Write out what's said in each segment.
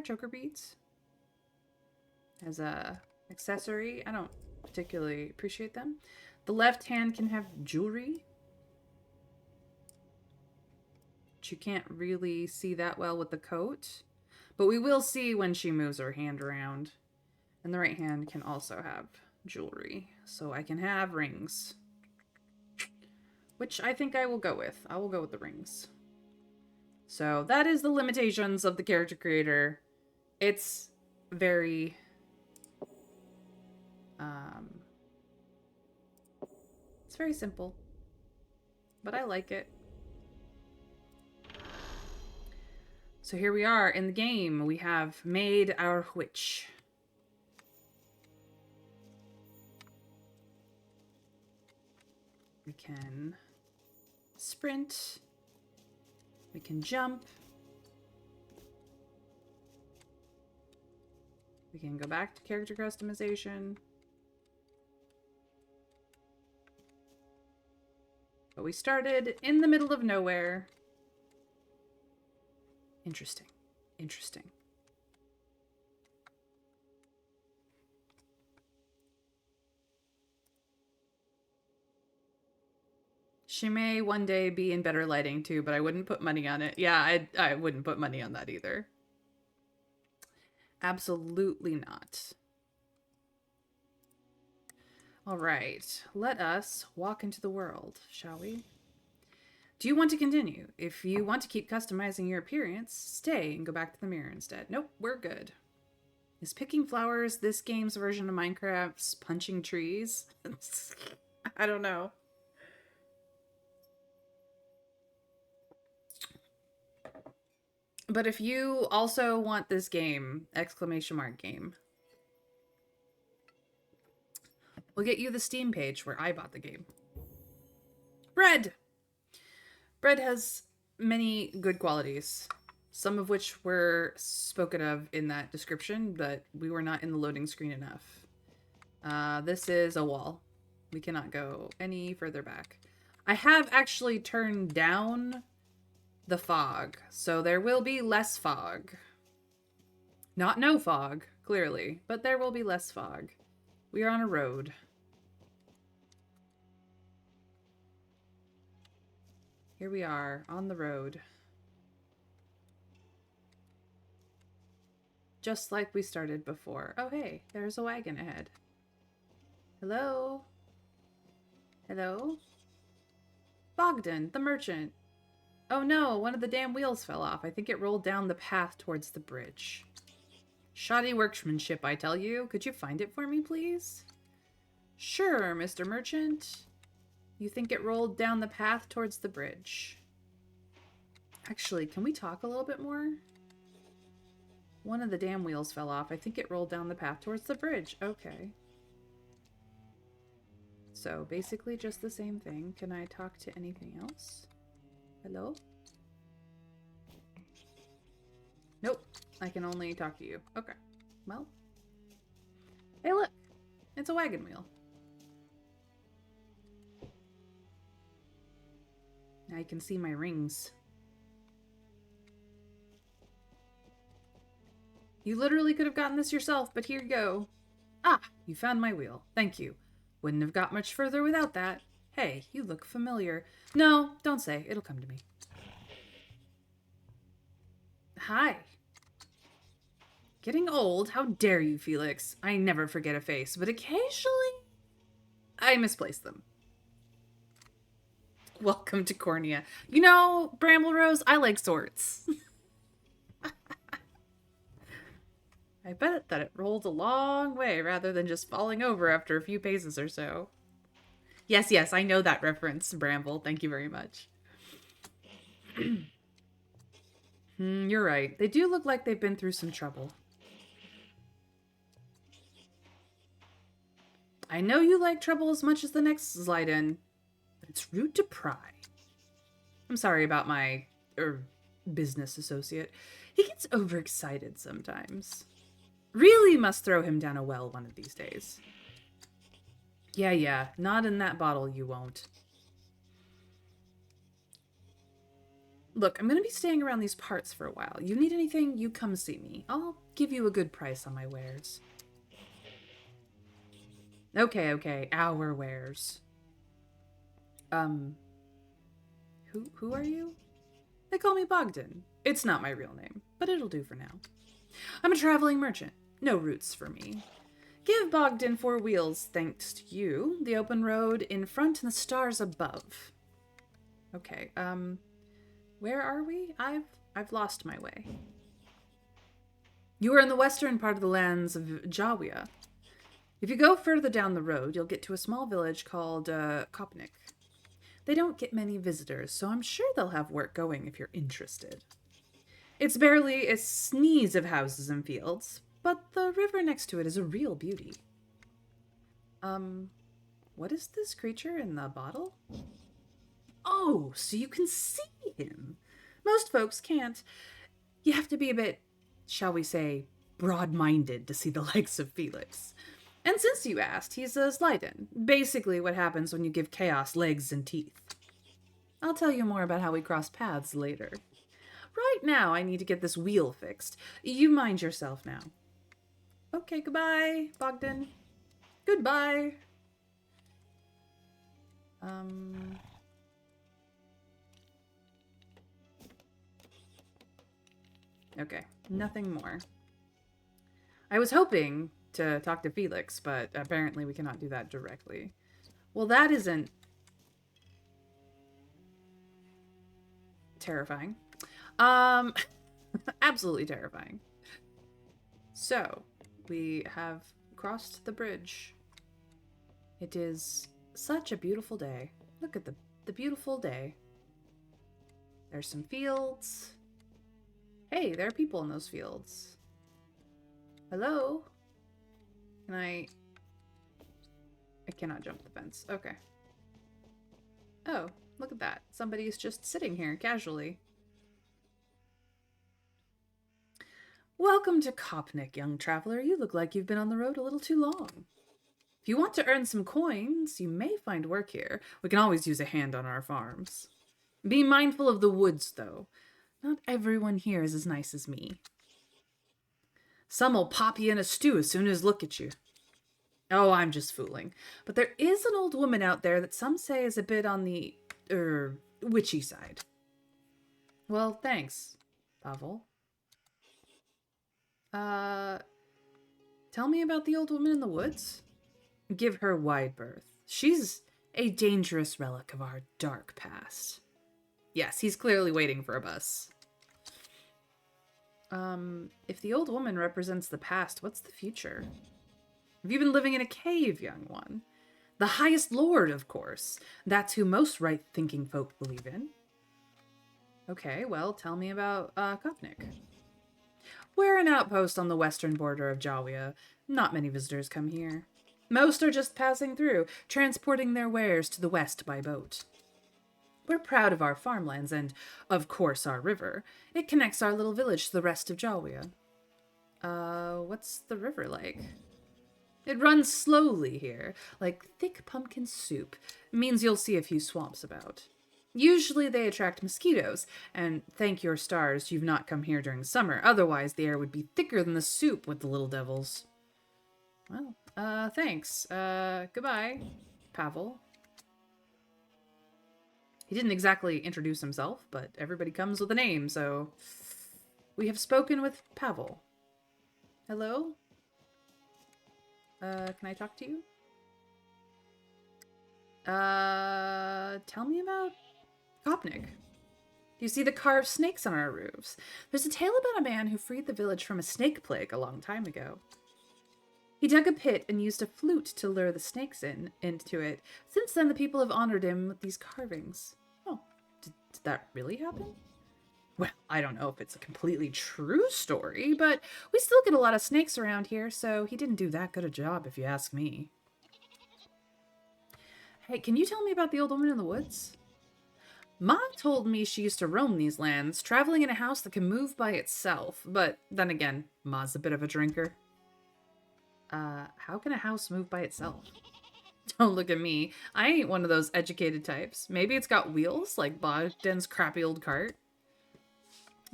choker beads as a accessory. I don't particularly appreciate them. The left hand can have jewelry, which you can't really see that well with the coat, but we will see when she moves her hand around. And the right hand can also have jewelry, so I can have rings, which I think I will go with. I will go with the rings. So that is the limitations of the character creator. It's very it's very simple, but I like it. So here we are in the game. We have made our witch. We can sprint. We can jump. We can go back to character customization. But we started in the middle of nowhere. Interesting. Interesting. She may one day be in better lighting too, but I wouldn't put money on it. Yeah, I wouldn't put money on that either. Absolutely not. All right, let us walk into the world, shall we? Do you want to continue? If you want to keep customizing your appearance, stay and go back to the mirror instead. Nope, we're good. Is picking flowers this game's version of Minecraft's punching trees? I don't know. But if you also want this game, exclamation mark game, we'll get you the Steam page where I bought the game. Bread! Bread has many good qualities, some of which were spoken of in that description, but we were not in the loading screen enough. This is a wall. We cannot go any further back. I have actually turned down the fog, so there will be less fog. Not no fog, clearly, but there will be less fog. We are on a road. Here we are, on the road. Just like we started before. Oh hey, there's a wagon ahead. Hello? Hello? Bogdan, the merchant. Oh no, one of the damn wheels fell off. I think it rolled down the path towards the bridge. Shoddy workmanship, I tell you. Could you find it for me, please? Sure, Mr. Merchant. You think it rolled down the path towards the bridge. Actually, can we talk a little bit more? One of the damn wheels fell off. I think it rolled down the path towards the bridge. Okay. So, basically just the same thing. Can I talk to anything else? Hello? Nope. I can only talk to you. Okay. Well. Hey, look. It's a wagon wheel. Now you can see my rings. You literally could have gotten this yourself, but here you go. Ah, you found my wheel. Thank you. Wouldn't have got much further without that. Hey, you look familiar. No, don't say. It'll come to me. Hi. Getting old? How dare you, Felix? I never forget a face, but occasionally I misplace them. Welcome to Cornea. You know, Bramble Rose, I like sorts. I bet that it rolled a long way rather than just falling over after a few paces or so. Yes, yes, I know that reference, Bramble. Thank you very much. You're right. They do look like they've been through some trouble. I know you like trouble as much as the next Zlyden, but it's rude to pry. I'm sorry about my business associate. He gets overexcited sometimes. Really must throw him down a well one of these days. Yeah, not in that bottle you won't. Look, I'm gonna be staying around these parts for a while. You need anything, you come see me. I'll give you a good price on my wares. Okay, our wares. Who are you? They call me Bogdan. It's not my real name, but it'll do for now. I'm a traveling merchant. No roots for me. Give Bogdan 4 wheels, thanks to you, the open road in front and the stars above. Okay, where are we? I've lost my way. You are in the western part of the lands of Jawia. If you go further down the road, you'll get to a small village called Kopnik. They don't get many visitors, so I'm sure they'll have work going if you're interested. It's barely a sneeze of houses and fields, but the river next to it is a real beauty. What is this creature in the bottle? Oh, so you can see him. Most folks can't. You have to be a bit, shall we say, broad-minded to see the likes of Felix. And since you asked, he's a Slyden. Basically what happens when you give chaos legs and teeth. I'll tell you more about how we cross paths later. Right now, I need to get this wheel fixed. You mind yourself now. Okay, goodbye, Bogdan. Goodbye. Okay, nothing more. I was hoping to talk to Felix, but apparently we cannot do that directly. Well, that isn't terrifying. Absolutely terrifying. So, we have crossed the bridge. It is such a beautiful day. Look at the beautiful day. There's some fields. Hey, there are people in those fields. Hello? Can I cannot jump the fence. Okay. Oh, look at that. Somebody's just sitting here casually. Welcome to Kopnik, young traveler. You look like you've been on the road a little too long. If you want to earn some coins, you may find work here. We can always use a hand on our farms. Be mindful of the woods, though. Not everyone here is as nice as me. Some'll pop you in a stew as soon as look at you. Oh, I'm just fooling. But there is an old woman out there that some say is a bit on the, witchy side. Well, thanks, Pavel. Tell me about the old woman in the woods? Give her wide berth. She's a dangerous relic of our dark past. Yes, he's clearly waiting for a bus. If the old woman represents the past, what's the future? Have you been living in a cave, young one? The highest lord, of course. That's who most right-thinking folk believe in. Okay, well, tell me about, Kopnik. We're an outpost on the western border of Jawia. Not many visitors come here. Most are just passing through, transporting their wares to the west by boat. We're proud of our farmlands and, of course, our river. It connects our little village to the rest of Jawia. What's the river like? It runs slowly here, like thick pumpkin soup. It means you'll see a few swamps about. Usually they attract mosquitoes, and thank your stars you've not come here during summer. Otherwise, the air would be thicker than the soup with the little devils. Well, thanks. Goodbye, Pavel. He didn't exactly introduce himself, but everybody comes with a name, so... We have spoken with Pavel. Hello? Can I talk to you? Tell me about Kopnik. Do you see the carved snakes on our roofs? There's a tale about a man who freed the village from a snake plague a long time ago. He dug a pit and used a flute to lure the snakes into it. Since then, the people have honored him with these carvings. Oh, did that really happen? Well, I don't know if it's a completely true story, but we still get a lot of snakes around here, so he didn't do that good a job, if you ask me. Hey, can you tell me about the old woman in the woods? Ma told me she used to roam these lands, traveling in a house that can move by itself. But then again, Ma's a bit of a drinker. How can a house move by itself? Don't look at me. I ain't one of those educated types. Maybe it's got wheels, like Bogdan's crappy old cart.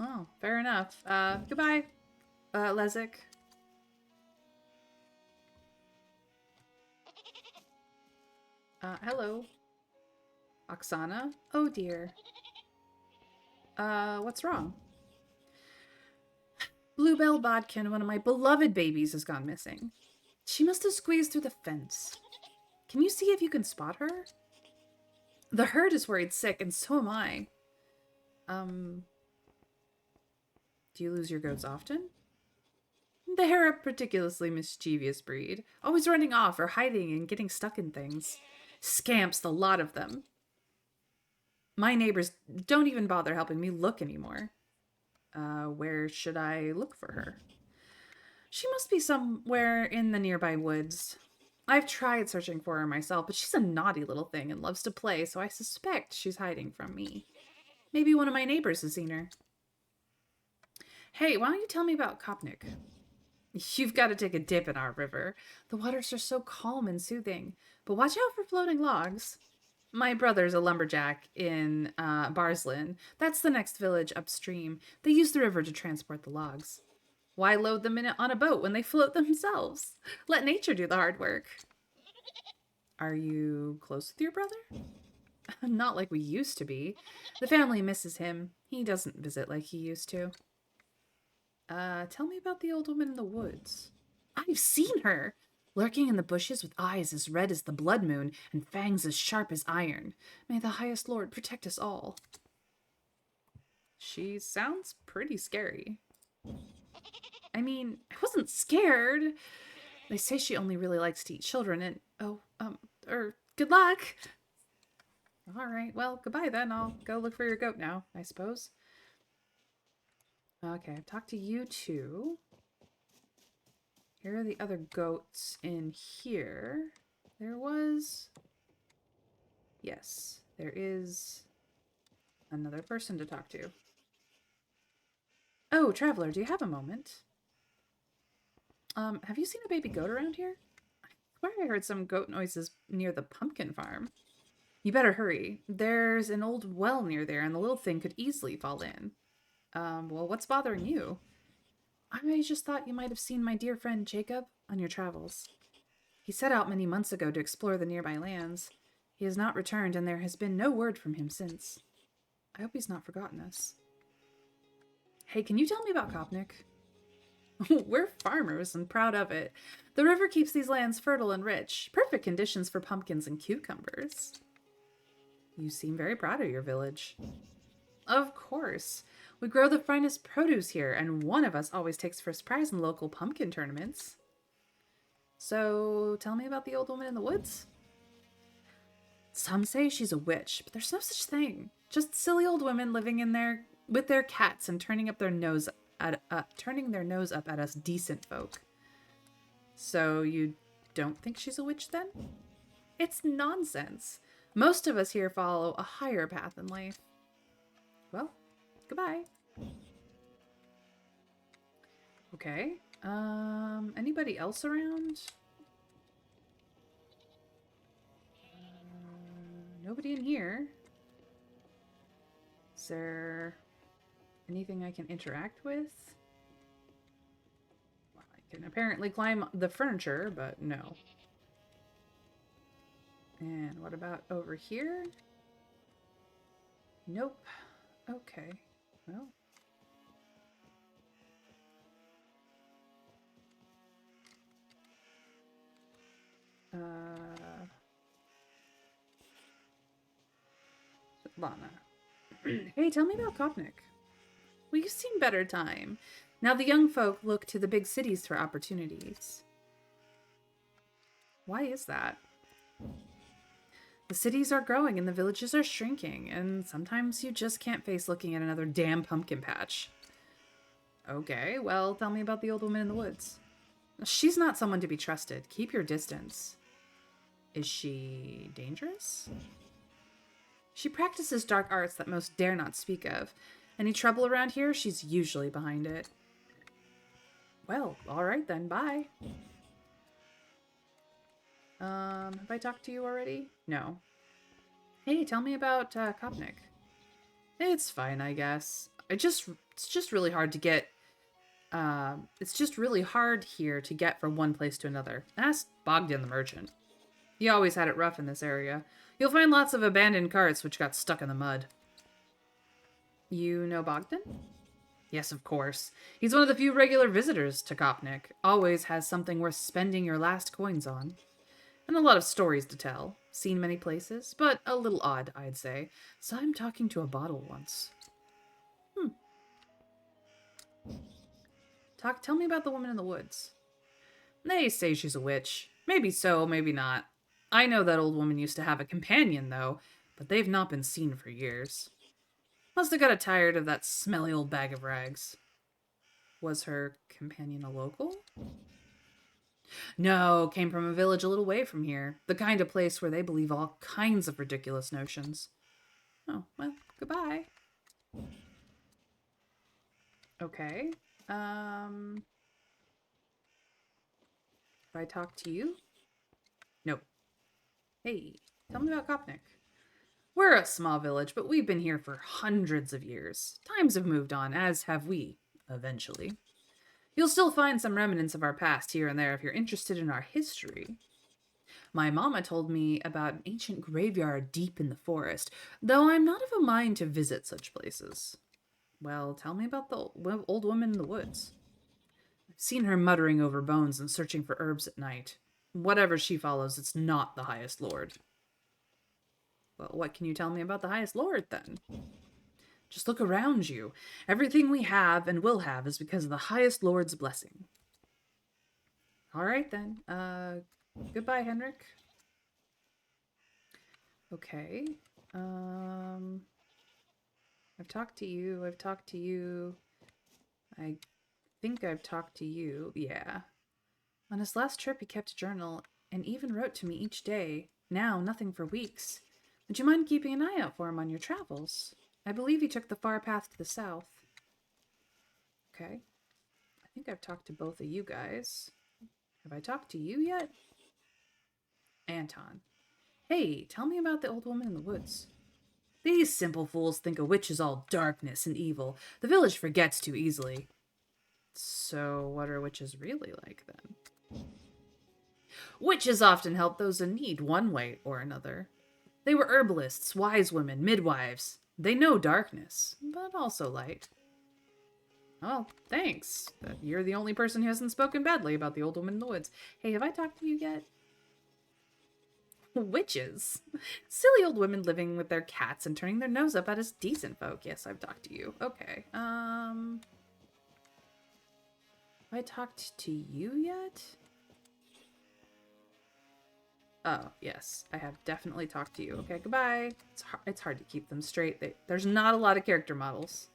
Oh, fair enough. Goodbye, Lezik. Hello. Oksana? Oh dear. What's wrong? Bluebell Bodkin, one of my beloved babies, has gone missing. She must have squeezed through the fence. Can you see if you can spot her? The herd is worried sick, and so am I. Do you lose your goats often? They're a particularly mischievous breed, always running off or hiding and getting stuck in things. Scamps, the lot of them. My neighbors don't even bother helping me look anymore. Where should I look for her? She must be somewhere in the nearby woods. I've tried searching for her myself, but she's a naughty little thing and loves to play, so I suspect she's hiding from me. Maybe one of my neighbors has seen her. Hey, why don't you tell me about Kopnik? You've got to take a dip in our river. The waters are so calm and soothing, but watch out for floating logs. My brother's a lumberjack in Barslin. That's the next village upstream. They use the river to transport the logs. Why load them on a boat when they float themselves? Let nature do the hard work. Are you close with your brother? Not like we used to be. The family misses him. He doesn't visit like he used to. Tell me about the old woman in the woods. I've seen her! Lurking in the bushes with eyes as red as the blood moon and fangs as sharp as iron. May the highest lord protect us all. She sounds pretty scary. I mean, I wasn't scared. They say she only really likes to eat children and, good luck. All right, well, goodbye then. I'll go look for your goat now, I suppose. Okay, I've talked to you two. Here are the other goats in here. Yes, there is another person to talk to. Oh, traveler, do you have a moment? Have you seen a baby goat around here? I swear I heard some goat noises near the pumpkin farm. You better hurry. There's an old well near there, and the little thing could easily fall in. Well, what's bothering you? I just thought you might have seen my dear friend Jacob on your travels. He set out many months ago to explore the nearby lands. He has not returned, and there has been no word from him since. I hope he's not forgotten us. Hey, can you tell me about Kopnik? We're farmers and proud of it. The river keeps these lands fertile and rich. Perfect conditions for pumpkins and cucumbers. You seem very proud of your village. Of course. We grow the finest produce here, and one of us always takes first prize in local pumpkin tournaments. So, tell me about the old woman in the woods. Some say she's a witch, but there's no such thing. Just silly old women living in there with their cats and turning their nose up at us decent folk. So you don't think she's a witch then? It's nonsense. Most of us here follow a higher path in life. Well, goodbye. Okay. Anybody else around? Nobody in here. Is there anything I can interact with? Well, I can apparently climb the furniture, but no. And what about over here? Nope. Okay. Well. Lana. Hey, tell me about Kopnik. We've seen better time. Now the young folk look to the big cities for opportunities. Why is that? The cities are growing and the villages are shrinking, and sometimes you just can't face looking at another damn pumpkin patch. Okay, well, tell me about the old woman in the woods. She's not someone to be trusted. Keep your distance. Is she dangerous? She practices dark arts that most dare not speak of. Any trouble around here, she's usually behind it. Well, alright then, bye. Have I talked to you already? No. Hey, tell me about Kopnik. It's fine, I guess. I just It's just really hard to get. It's just really hard here to get from one place to another. Ask Bogdan the merchant. He always had it rough in this area. You'll find lots of abandoned carts which got stuck in the mud. You know Bogdan? Yes, of course. He's one of the few regular visitors to Kopnik. Always has something worth spending your last coins on. And a lot of stories to tell. Seen many places, but a little odd, I'd say. Saw him talking to a bottle once. Tell me about the woman in the woods. They say she's a witch. Maybe so, maybe not. I know that old woman used to have a companion, though, but they've not been seen for years. Must have got tired of that smelly old bag of rags. Was her companion a local? No, came from a village a little way from here. The kind of place where they believe all kinds of ridiculous notions. Oh, well, goodbye. Okay. If I talk to you? Nope. Hey, tell me about Kopnik. We're a small village, but we've been here for hundreds of years. Times have moved on, as have we, eventually. You'll still find some remnants of our past here and there if you're interested in our history. My mama told me about an ancient graveyard deep in the forest, though I'm not of a mind to visit such places. Well, tell me about the old woman in the woods. I've seen her muttering over bones and searching for herbs at night. Whatever she follows, it's not the highest lord. Well, what can you tell me about the highest lord, then? Just look around you. Everything we have and will have is because of the highest lord's blessing. All right, then. Goodbye, Henrik. Okay. I've talked to you. I think I've talked to you. Yeah. On his last trip, he kept a journal and even wrote to me each day. Now, nothing for weeks. Would you mind keeping an eye out for him on your travels? I believe he took the far path to the south. Okay. I think I've talked to both of you guys. Have I talked to you yet? Anton. Hey, tell me about the old woman in the woods. These simple fools think a witch is all darkness and evil. The village forgets too easily. So what are witches really like, then? Witches often help those in need one way or another. They were herbalists, wise women, midwives. They know darkness, but also light. Oh, thanks. You're the only person who hasn't spoken badly about the old woman in the woods. Hey, have I talked to you yet? Witches. Silly old women living with their cats and turning their nose up at us decent folk. Yes, I've talked to you. Okay. Have I talked to you yet? Oh, yes. I have definitely talked to you. Okay, goodbye. It's hard to keep them straight. There's not a lot of character models.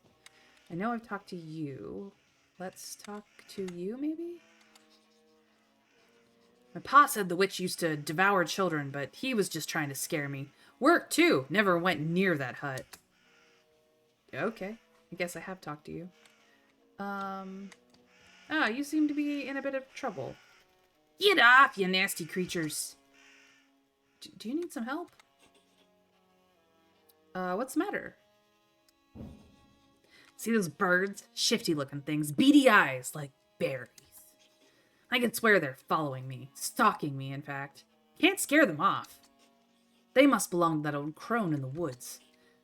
I know I've talked to you. Let's talk to you, maybe? My pa said the witch used to devour children, but he was just trying to scare me. Work, too. Never went near that hut. Okay. I guess I have talked to you. You seem to be in a bit of trouble. Get off, you nasty creatures. Do you need some help? What's the matter? See those birds? Shifty-looking things. Beady eyes, like berries. I can swear they're following me. Stalking me, in fact. Can't scare them off. They must belong to that old crone in the woods.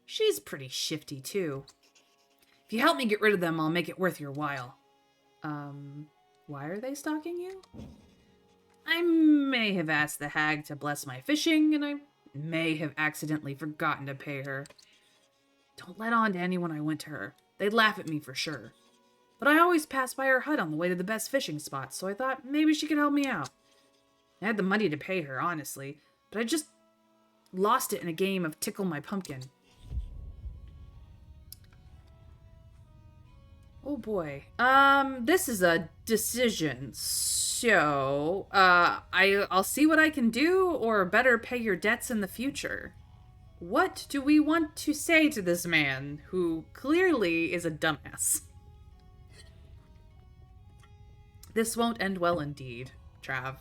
She's pretty shifty, too. If you help me get rid of them, I'll make it worth your while. Why are they stalking you? I may have asked the hag to bless my fishing, and I may have accidentally forgotten to pay her. Don't let on to anyone I went to her. They'd laugh at me for sure. But I always pass by her hut on the way to the best fishing spots, so I thought maybe she could help me out. I had the money to pay her, honestly, but I just lost it in a game of Tickle My Pumpkin. Oh boy. This is a decision. So, I'll see what I can do, or better pay your debts in the future. What do we want to say to this man, who clearly is a dumbass? This won't end well indeed, Trav.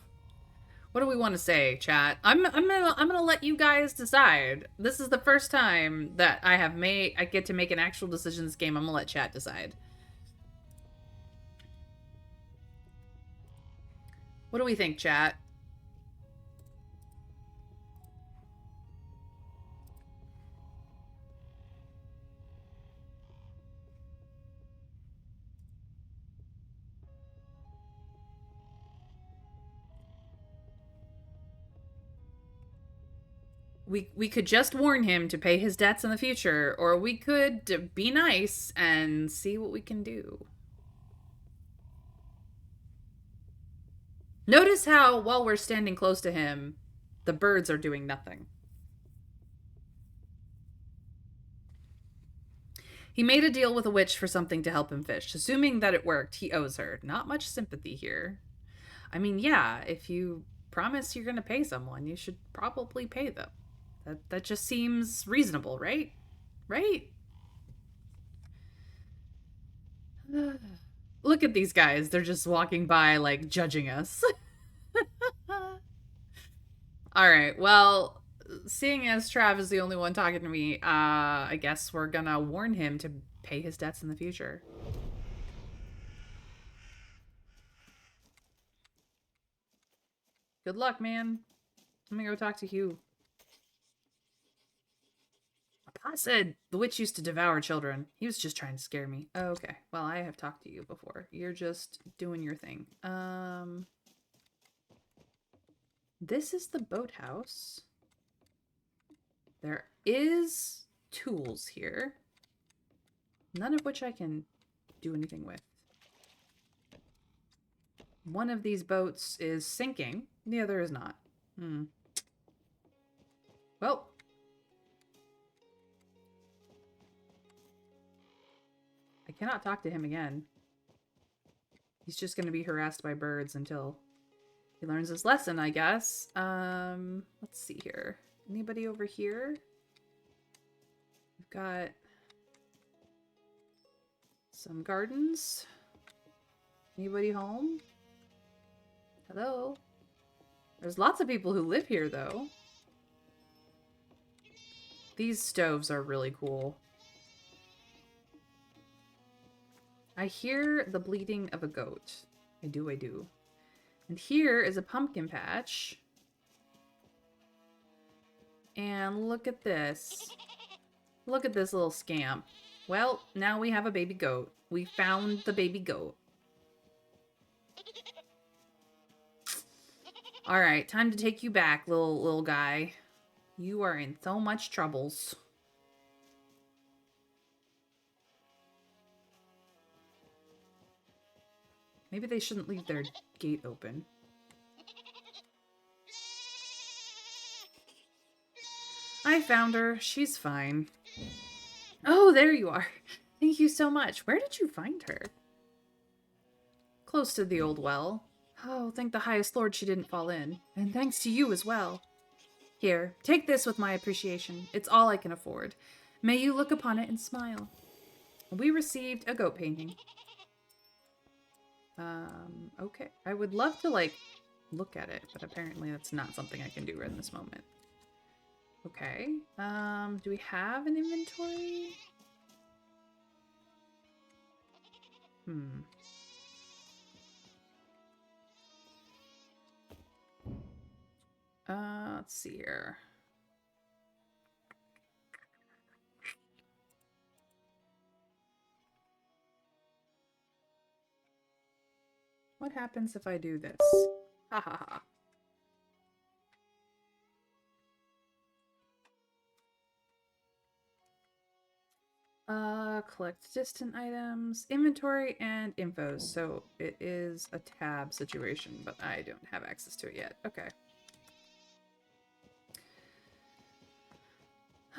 What do we want to say, chat? I'm gonna let you guys decide. This is the first time that I get to make an actual decision in this game. I'm gonna let chat decide. What do we think, chat? We could just warn him to pay his debts in the future, or we could be nice and see what we can do. Notice how, while we're standing close to him, the birds are doing nothing. He made a deal with a witch for something to help him fish. Assuming that it worked, he owes her. Not much sympathy here. I mean, yeah, if you promise you're going to pay someone, you should probably pay them. That just seems reasonable, right? Right? Look at these guys. They're just walking by, like, judging us. All right. Well, seeing as Trav is the only one talking to me, I guess we're gonna warn him to pay his debts in the future. Good luck, man. I'm gonna go talk to Hugh. Pa said the witch used to devour children. He was just trying to scare me. Oh, okay. Well, I have talked to you before. You're just doing your thing. This is the boathouse. There is tools here. None of which I can do anything with. One of these boats is sinking. The other is not. Well. I cannot talk to him again. He's just going to be harassed by birds until he learns his lesson, I guess. Let's see here. Anybody over here? We've got some gardens. Anybody home? Hello? There's lots of people who live here, though. These stoves are really cool. I hear the bleating of a goat. I do. And here is a pumpkin patch. And look at this. Look at this little scamp. Well, now we have a baby goat. We found the baby goat. Alright, time to take you back, little guy. You are in so much troubles. Maybe they shouldn't leave their gate open. I found her. She's fine. Oh, there you are. Thank you so much. Where did you find her? Close to the old well. Oh, thank the highest lord she didn't fall in. And thanks to you as well. Here, take this with my appreciation. It's all I can afford. May you look upon it and smile. We received a goat painting. Okay. I would love to, like, look at it, but apparently that's not something I can do right in this moment. Okay. Do we have an inventory? Let's see here. What happens if I do this? Ha ha ha. Collect distant items, inventory, and info. So it is a tab situation, but I don't have access to it yet. Okay.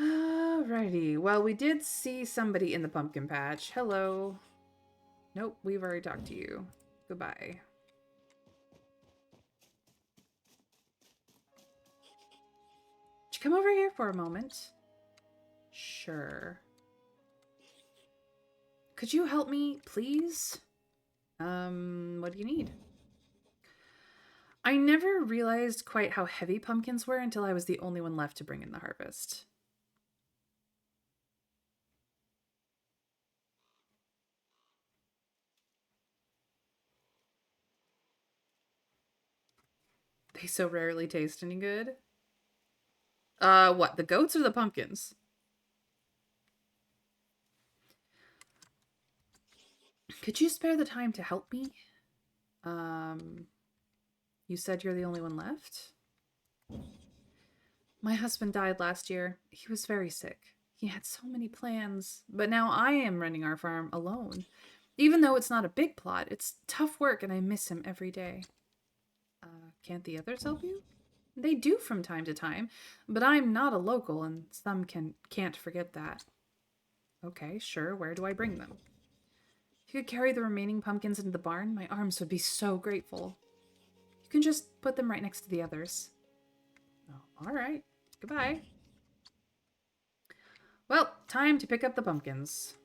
Alrighty. Well, we did see somebody in the pumpkin patch. Hello. Nope, we've already talked to you. Goodbye. Would you come over here for a moment? Sure. Could you help me, please? What do you need? I never realized quite how heavy pumpkins were until I was the only one left to bring in the harvest. They so rarely taste any good. What? The goats or the pumpkins? Could you spare the time to help me? You said you're the only one left? My husband died last year. He was very sick. He had so many plans, but now I am running our farm alone. Even though it's not a big plot, it's tough work and I miss him every day. Can't the others help you? They do from time to time, but I'm not a local and some can't forget that. Okay, sure, where do I bring them? If you could carry the remaining pumpkins into the barn, my arms would be so grateful. You can just put them right next to the others. Oh, all right. Goodbye. Well, time to pick up the pumpkins.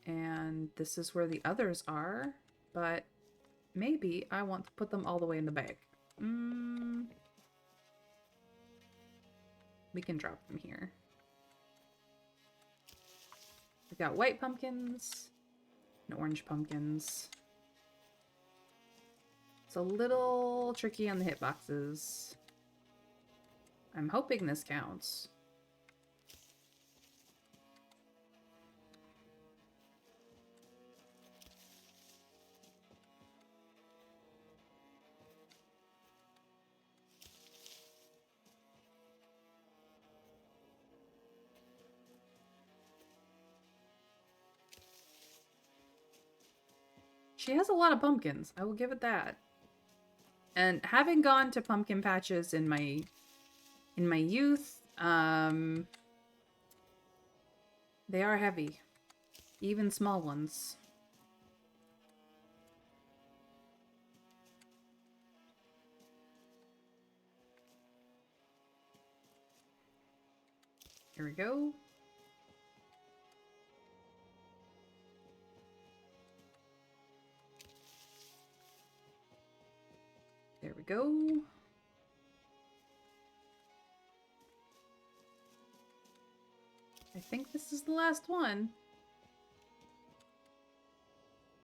And this is where the others are, but maybe I want to put them all the way in the bag. We can drop them here. We've got white pumpkins and orange pumpkins. It's a little tricky on the hitboxes. I'm hoping this counts. She has a lot of pumpkins. I will give it that. And having gone to pumpkin patches in my youth, they are heavy. Even small ones. Here we go. There we go. I think this is the last one.